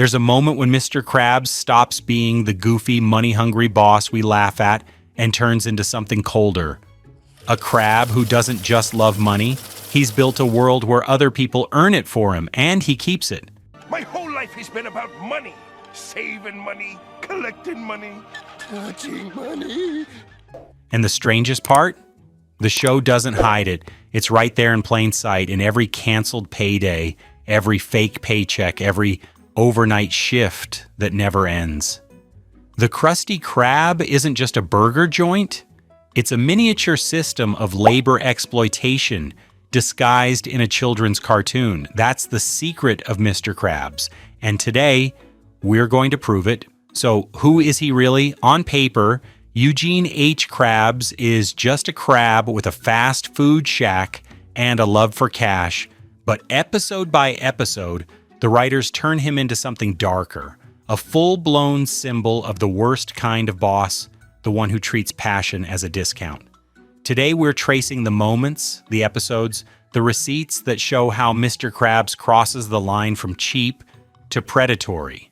There's a moment when Mr. Krabs stops being the goofy, money-hungry boss we laugh at and turns into something colder. A crab who doesn't just love money. He's built a world where other people earn it for him, and he keeps it. My whole life has been about money. Saving money, collecting money, touching money. And the strangest part? The show doesn't hide it. It's right there in plain sight in every canceled payday, every fake paycheck, every overnight shift that never ends. The Krusty Krab isn't just a burger joint. It's a miniature system of labor exploitation disguised in a children's cartoon. That's the secret of Mr. Krabs. And today, we're going to prove it. So who is he really? On paper, Eugene H. Krabs is just a crab with a fast food shack and a love for cash. But episode by episode, the writers turn him into something darker, a full-blown symbol of the worst kind of boss, the one who treats passion as a discount. Today, we're tracing the moments, the episodes, the receipts that show how Mr. Krabs crosses the line from cheap to predatory.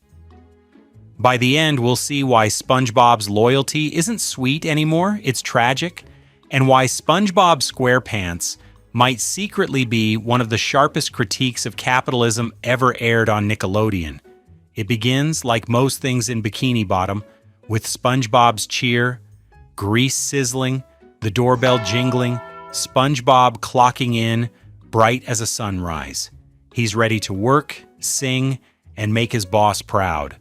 By the end, we'll see why SpongeBob's loyalty isn't sweet anymore, it's tragic, and why SpongeBob SquarePants might secretly be one of the sharpest critiques of capitalism ever aired on Nickelodeon. It begins, like most things in Bikini Bottom, with SpongeBob's cheer, grease sizzling, the doorbell jingling, SpongeBob clocking in, bright as a sunrise. He's ready to work, sing, and make his boss proud.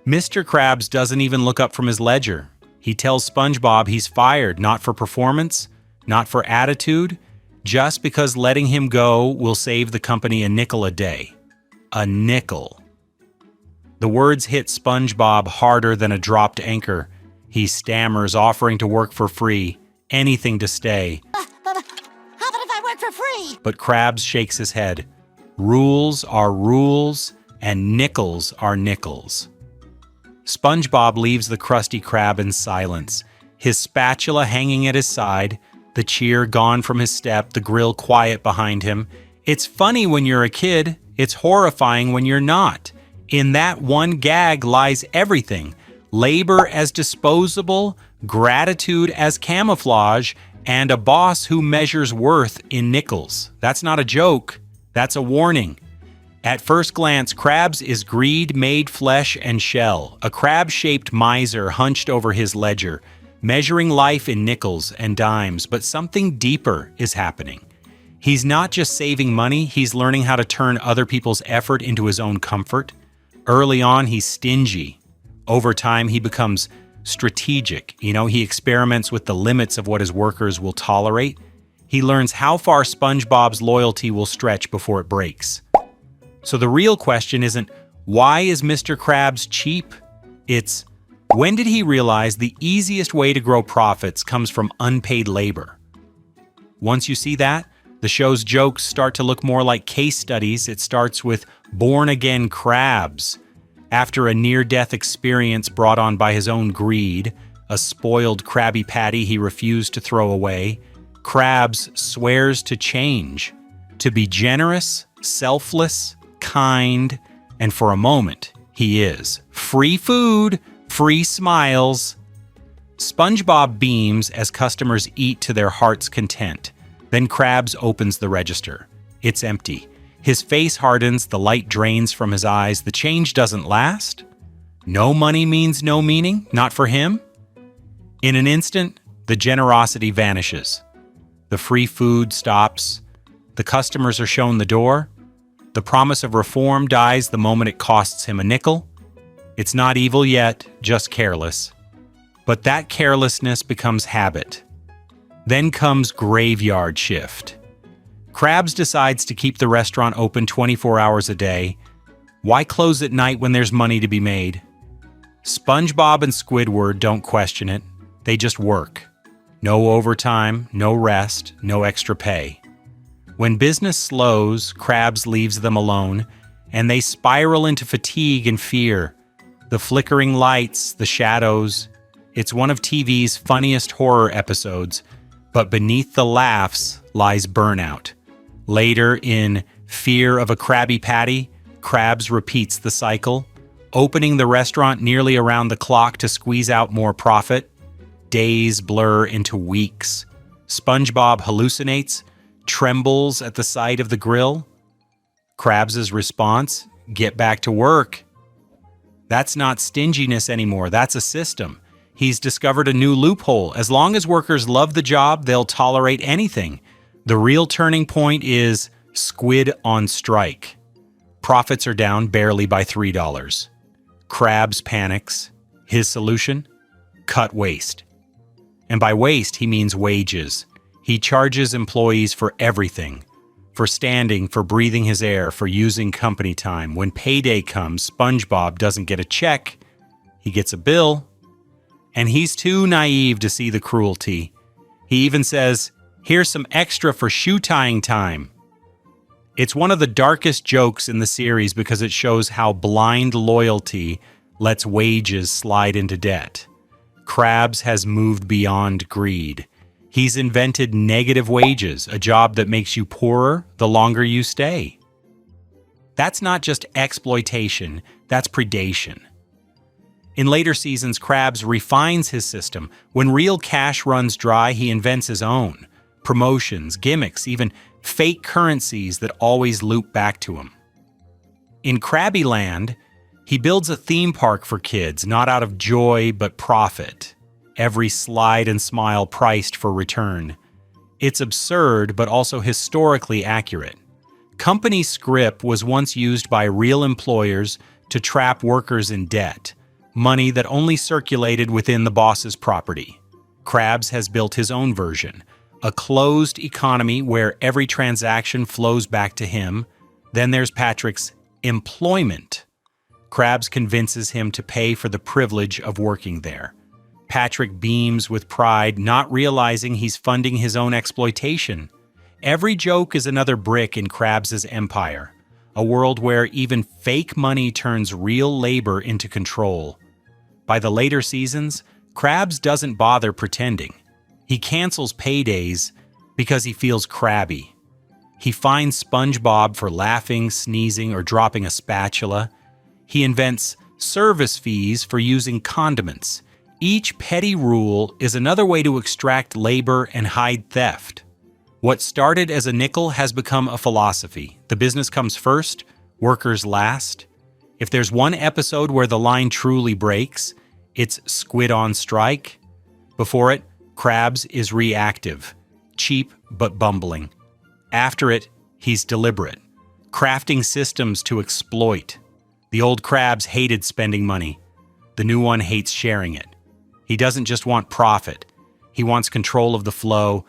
Mr. Krabs doesn't even look up from his ledger. He tells SpongeBob he's fired, not for performance, not for attitude, just because letting him go will save the company a nickel a day. A nickel. The words hit SpongeBob harder than a dropped anchor. He stammers, offering to work for free, anything to stay. But how about if I work for free? But Krabs shakes his head. Rules are rules, and nickels are nickels. SpongeBob leaves the Krusty Krab in silence, his spatula hanging at his side, the cheer gone from his step, the grill quiet behind him. It's funny when you're a kid. It's horrifying when you're not. In that one gag lies everything. Labor as disposable, gratitude as camouflage, and a boss who measures worth in nickels. That's not a joke. That's a warning. At first glance, Krabs is greed made flesh and shell, a crab-shaped miser hunched over his ledger, measuring life in nickels and dimes, but something deeper is happening. He's not just saving money, he's learning how to turn other people's effort into his own comfort. Early on, he's stingy. Over time, he becomes strategic. He experiments with the limits of what his workers will tolerate. He learns how far SpongeBob's loyalty will stretch before it breaks. So the real question isn't, why is Mr. Krabs cheap? It's, when did he realize the easiest way to grow profits comes from unpaid labor? Once you see that, the show's jokes start to look more like case studies. It starts with born-again Krabs. After a near-death experience brought on by his own greed, a spoiled Krabby Patty he refused to throw away, Krabs swears to change, to be generous, selfless, kind, and for a moment, he is. Free food, free smiles. SpongeBob beams as customers eat to their heart's content. Then Krabs opens the register. It's empty. His face hardens, the light drains from his eyes. The change doesn't last. No money means no meaning, not for him. In an instant, the generosity vanishes. The free food stops. The customers are shown the door. The promise of reform dies the moment it costs him a nickel. It's not evil yet, just careless. But that carelessness becomes habit. Then comes graveyard shift. Krabs decides to keep the restaurant open 24 hours a day. Why close at night when there's money to be made? SpongeBob and Squidward don't question it. They just work. No overtime, no rest, no extra pay. When business slows, Krabs leaves them alone, and they spiral into fatigue and fear. The flickering lights, the shadows. It's one of TV's funniest horror episodes, but beneath the laughs lies burnout. Later, in Fear of a Krabby Patty, Krabs repeats the cycle. opening the restaurant nearly around the clock to squeeze out more profit. Days blur into weeks. SpongeBob hallucinates, trembles at the sight of the grill. Krabs' response, get back to work. That's not stinginess anymore, that's a system. He's discovered a new loophole. As long as workers love the job, they'll tolerate anything. The real turning point is squid on strike. Profits are down barely by $3. Krabs panics. His solution? Cut waste. And by waste, he means wages. He charges employees for everything. For standing, for breathing his air, for using company time. When payday comes, SpongeBob doesn't get a check. He gets a bill. And he's too naive to see the cruelty. He even says, here's some extra for shoe tying time. It's one of the darkest jokes in the series because it shows how blind loyalty lets wages slide into debt. Krabs has moved beyond greed. He's invented negative wages, a job that makes you poorer the longer you stay. That's not just exploitation, that's predation. In later seasons, Krabs refines his system. When real cash runs dry, he invents his own. Promotions, gimmicks, even fake currencies that always loop back to him. In Krabby Land, he builds a theme park for kids, not out of joy but profit. Every slide and smile priced for return. It's absurd, but also historically accurate. Company scrip was once used by real employers to trap workers in debt, money that only circulated within the boss's property. Krabs has built his own version, a closed economy where every transaction flows back to him. Then there's Patrick's employment. Krabs convinces him to pay for the privilege of working there. Patrick beams with pride, not realizing he's funding his own exploitation. Every joke is another brick in Krabs' empire, a world where even fake money turns real labor into control. By the later seasons, Krabs doesn't bother pretending. He cancels paydays because he feels crabby. He fines SpongeBob for laughing, sneezing, or dropping a spatula. He invents service fees for using condiments. Each petty rule is another way to extract labor and hide theft. What started as a nickel has become a philosophy. The business comes first, workers last. If there's one episode where the line truly breaks, it's Squid on Strike. Before it, Krabs is reactive, cheap but bumbling. After it, he's deliberate, crafting systems to exploit. The old Krabs hated spending money. The new one hates sharing it. He doesn't just want profit. He wants control of the flow,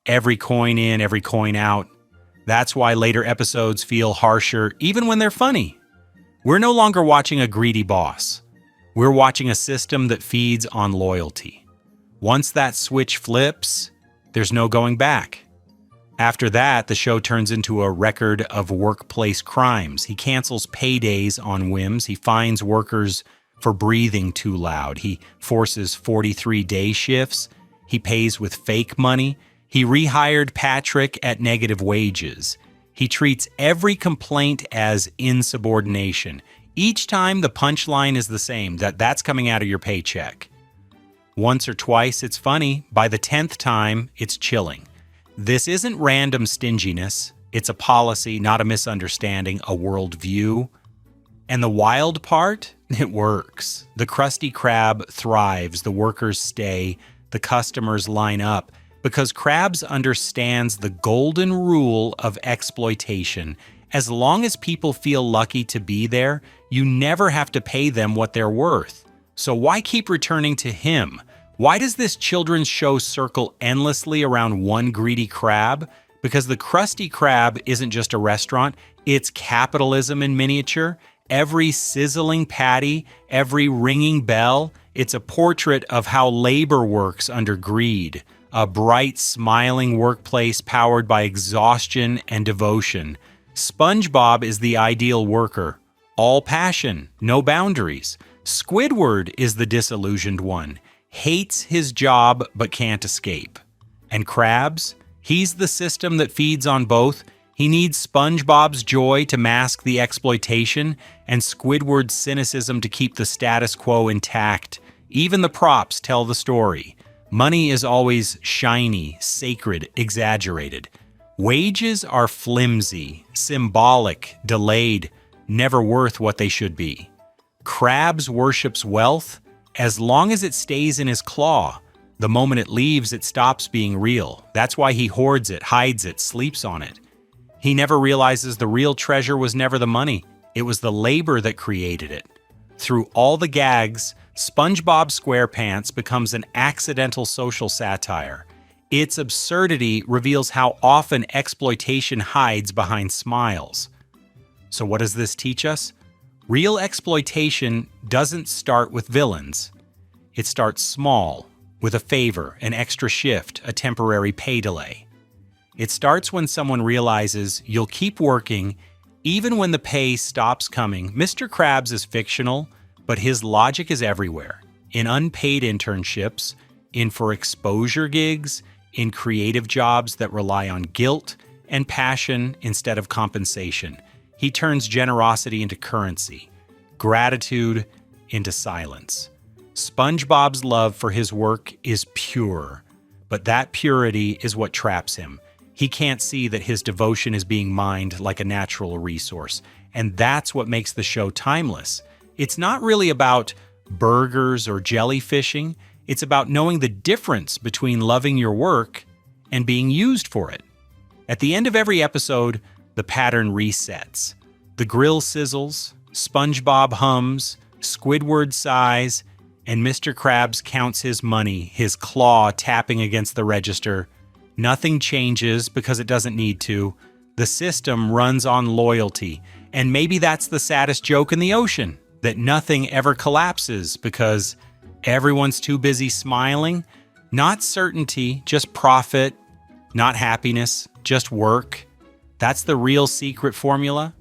every coin in, every coin out. That's why later episodes feel harsher, even when they're funny. We're no longer watching a greedy boss. We're watching a system that feeds on loyalty. Once that switch flips, there's no going back. After that, the show turns into a record of workplace crimes. He cancels paydays on whims. He fines workers for breathing too loud. He forces 43-day shifts. He pays with fake money. He rehired Patrick at negative wages. He treats every complaint as insubordination. Each time the punchline is the same, that's coming out of your paycheck. Once or twice, it's funny. By the 10th time, it's chilling. This isn't random stinginess. It's a policy, not a misunderstanding, a worldview. And the wild part? It works. The Krusty Krab thrives, the workers stay, the customers line up, because Krabs understands the golden rule of exploitation. As long as people feel lucky to be there, you never have to pay them what they're worth. So why keep returning to him? Why does this children's show circle endlessly around one greedy crab? Because the Krusty Krab isn't just a restaurant, it's capitalism in miniature. Every sizzling patty, every ringing bell, it's a portrait of how labor works under greed. A bright, smiling workplace powered by exhaustion and devotion. SpongeBob is the ideal worker. All passion, no boundaries. Squidward is the disillusioned one. Hates his job but can't escape. And Krabs? He's the system that feeds on both. He needs SpongeBob's joy to mask the exploitation and Squidward's cynicism to keep the status quo intact. Even the props tell the story. Money is always shiny, sacred, exaggerated. Wages are flimsy, symbolic, delayed, never worth what they should be. Krabs worships wealth as long as it stays in his claw. The moment it leaves, it stops being real. That's why he hoards it, hides it, sleeps on it. He never realizes the real treasure was never the money. It was the labor that created it. Through all the gags, SpongeBob SquarePants becomes an accidental social satire. Its absurdity reveals how often exploitation hides behind smiles. So what does this teach us? Real exploitation doesn't start with villains. It starts small, with a favor, an extra shift, a temporary pay delay. It starts when someone realizes you'll keep working even when the pay stops coming. Mr. Krabs is fictional, but his logic is everywhere. In unpaid internships, in for exposure gigs, in creative jobs that rely on guilt and passion instead of compensation. He turns generosity into currency, gratitude into silence. SpongeBob's love for his work is pure, but that purity is what traps him. He can't see that his devotion is being mined like a natural resource, and that's what makes the show timeless. It's not really about burgers or jellyfishing. It's about knowing the difference between loving your work and being used for it. At the end of every episode, the pattern resets. The grill sizzles, SpongeBob hums, Squidward sighs, and Mr. Krabs counts his money, his claw tapping against the register. Nothing changes because it doesn't need to. The system runs on loyalty, and maybe that's the saddest joke in the ocean, that nothing ever collapses because everyone's too busy smiling. Not certainty, just profit. Not happiness, just work. That's the real secret formula.